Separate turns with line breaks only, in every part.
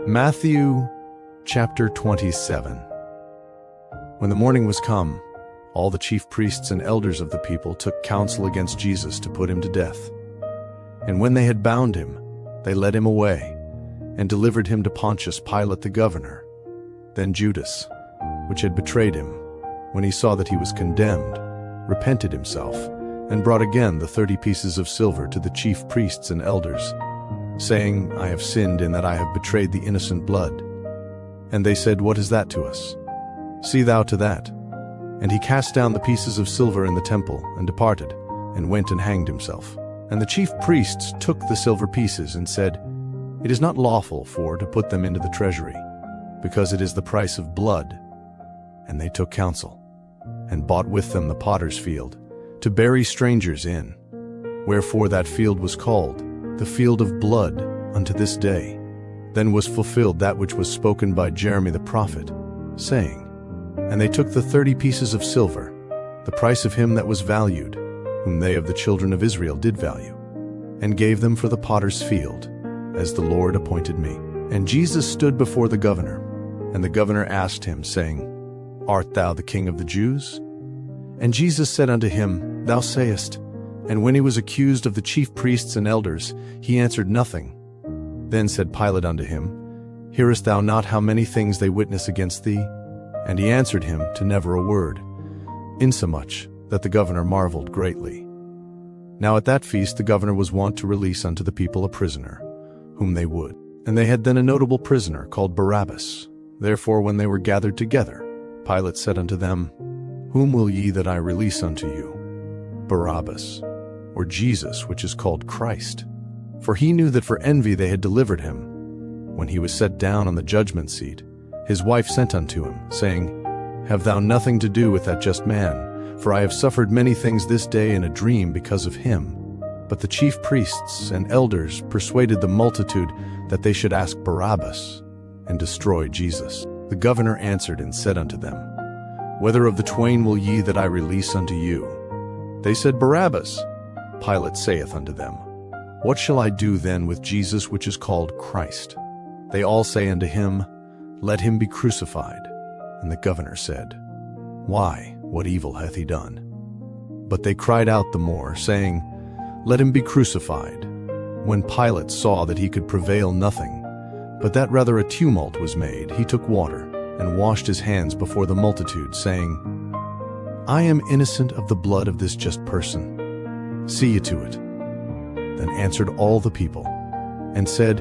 Matthew chapter 27. When the morning was come, all the chief priests and elders of the people took counsel against Jesus to put him to death. And when they had bound him, they led him away, and delivered him to Pontius Pilate the governor. Then Judas, which had betrayed him, when he saw that he was condemned, repented himself, and brought again the 30 pieces of silver to the chief priests and elders, saying, I have sinned in that I have betrayed the innocent blood. And they said, What is that to us? See thou to that. And he cast down the pieces of silver in the temple, and departed, and went and hanged himself. And the chief priests took the silver pieces, and said, It is not lawful to put them into the treasury, because it is the price of blood. And they took counsel, and bought with them the potter's field, to bury strangers in. Wherefore that field was called the field of blood unto this day. Then was fulfilled that which was spoken by Jeremy the prophet, saying, And they took the 30 pieces of silver, the price of him that was valued, whom they of the children of Israel did value, and gave them for the potter's field, as the Lord appointed me. And Jesus stood before the governor, and the governor asked him, saying, Art thou the King of the Jews? And Jesus said unto him, Thou sayest. And when he was accused of the chief priests and elders, he answered nothing. Then said Pilate unto him, Hearest thou not how many things they witness against thee? And he answered him to never a word, insomuch that the governor marveled greatly. Now at that feast the governor was wont to release unto the people a prisoner, whom they would. And they had then a notable prisoner called Barabbas. Therefore when they were gathered together, Pilate said unto them, Whom will ye that I release unto you, Barabbas, or Jesus, which is called Christ? For he knew that for envy they had delivered him. When he was set down on the judgment seat, his wife sent unto him, saying, Have thou nothing to do with that just man, for I have suffered many things this day in a dream because of him. But the chief priests and elders persuaded the multitude that they should ask Barabbas, and destroy Jesus. The governor answered and said unto them, Whether of the twain will ye that I release unto you? They said, Barabbas. Pilate saith unto them, What shall I do then with Jesus which is called Christ? They all say unto him, Let him be crucified. And the governor said, Why, what evil hath he done? But they cried out the more, saying, Let him be crucified. When Pilate saw that he could prevail nothing, but that rather a tumult was made, he took water, and washed his hands before the multitude, saying, I am innocent of the blood of this just person. See ye to it. Then answered all the people, and said,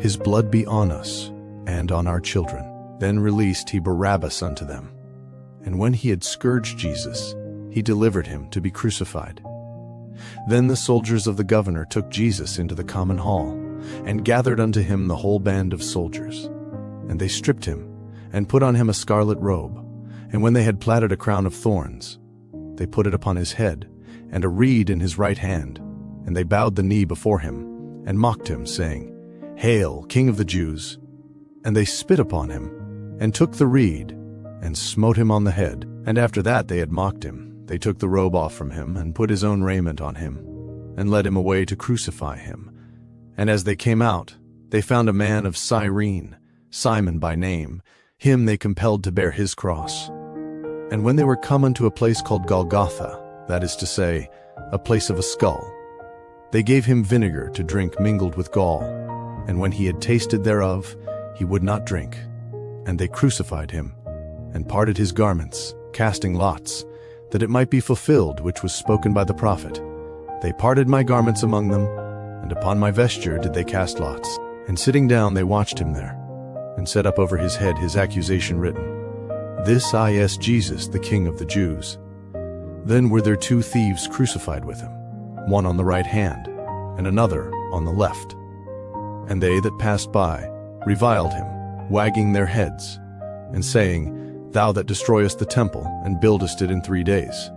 His blood be on us, and on our children. Then released he Barabbas unto them. And when he had scourged Jesus, he delivered him to be crucified. Then the soldiers of the governor took Jesus into the common hall, and gathered unto him the whole band of soldiers. And they stripped him, and put on him a scarlet robe. And when they had platted a crown of thorns, they put it upon his head, and a reed in his right hand. And they bowed the knee before him, and mocked him, saying, Hail, King of the Jews! And they spit upon him, and took the reed, and smote him on the head. And after that they had mocked him, they took the robe off from him, and put his own raiment on him, and led him away to crucify him. And as they came out, they found a man of Cyrene, Simon by name. Him they compelled to bear his cross. And when they were come unto a place called Golgotha, that is to say, a place of a skull, they gave him vinegar to drink mingled with gall. And when he had tasted thereof, he would not drink. And they crucified him, and parted his garments, casting lots, that it might be fulfilled which was spoken by the prophet. They parted my garments among them, and upon my vesture did they cast lots. And sitting down they watched him there, and set up over his head his accusation written, This is Jesus, the King of the Jews. Then were there 2 thieves crucified with him, one on the right hand, and another on the left. And they that passed by reviled him, wagging their heads, and saying, Thou that destroyest the temple, and buildest it in 3 days,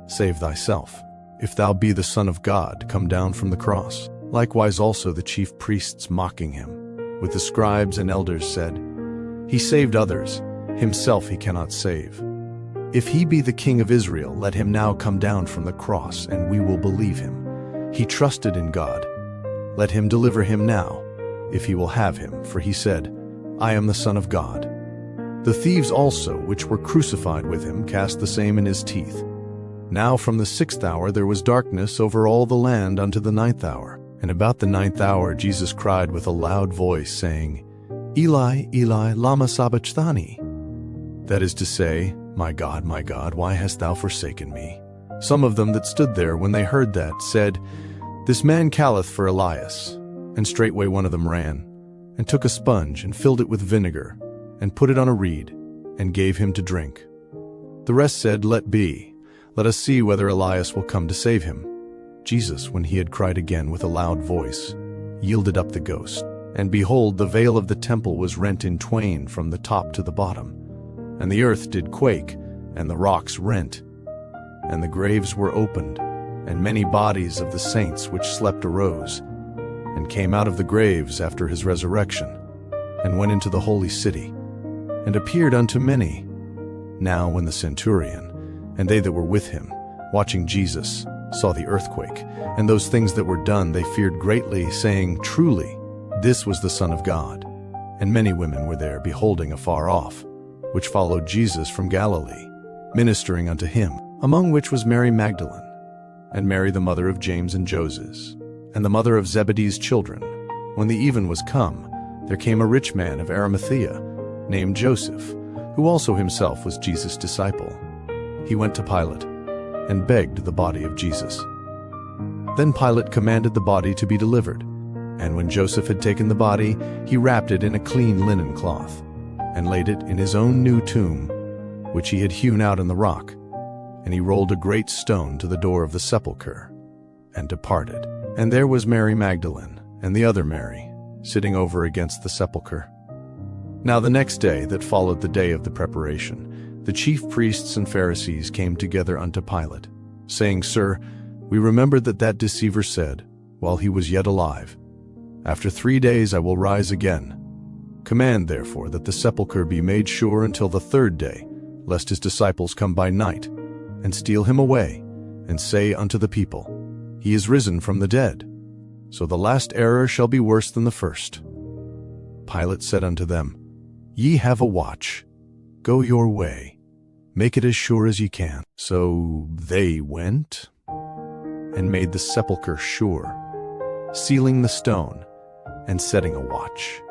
save thyself. If thou be the Son of God, come down from the cross. Likewise also the chief priests mocking him, with the scribes and elders said, He saved others, himself he cannot save. If he be the King of Israel, let him now come down from the cross, and we will believe him. He trusted in God. Let him deliver him now, if he will have him. For he said, I am the Son of God. The thieves also, which were crucified with him, cast the same in his teeth. Now from the 6th hour there was darkness over all the land unto the 9th hour. And about the 9th hour Jesus cried with a loud voice, saying, Eli, Eli, lama sabachthani? That is to say, my God, why hast thou forsaken me? Some of them that stood there, when they heard that, said, This man calleth for Elias. And straightway one of them ran, and took a sponge, and filled it with vinegar, and put it on a reed, and gave him to drink. The rest said, Let be. Let us see whether Elias will come to save him. Jesus, when he had cried again with a loud voice, yielded up the ghost. And behold, the veil of the temple was rent in twain from the top to the bottom. And the earth did quake, and the rocks rent. And the graves were opened, and many bodies of the saints which slept arose, and came out of the graves after his resurrection, and went into the holy city, and appeared unto many. Now when the centurion, and they that were with him, watching Jesus, saw the earthquake, and those things that were done, they feared greatly, saying, Truly, this was the Son of God. And many women were there, beholding afar off, which followed Jesus from Galilee, ministering unto him, among which was Mary Magdalene, and Mary the mother of James and Joses, and the mother of Zebedee's children. When the even was come, there came a rich man of Arimathea, named Joseph, who also himself was Jesus' disciple. He went to Pilate, and begged the body of Jesus. Then Pilate commanded the body to be delivered, and when Joseph had taken the body, he wrapped it in a clean linen cloth, and laid it in his own new tomb, which he had hewn out in the rock. And he rolled a great stone to the door of the sepulchre, and departed. And there was Mary Magdalene, and the other Mary, sitting over against the sepulchre. Now the next day that followed the day of the preparation, the chief priests and Pharisees came together unto Pilate, saying, Sir, we remember that deceiver said, while he was yet alive, After 3 days I will rise again. Command therefore that the sepulchre be made sure until the 3rd day, lest his disciples come by night, and steal him away, and say unto the people, He is risen from the dead. So the last error shall be worse than the first. Pilate said unto them, Ye have a watch. Go your way. Make it as sure as ye can. So they went and made the sepulchre sure, sealing the stone and setting a watch.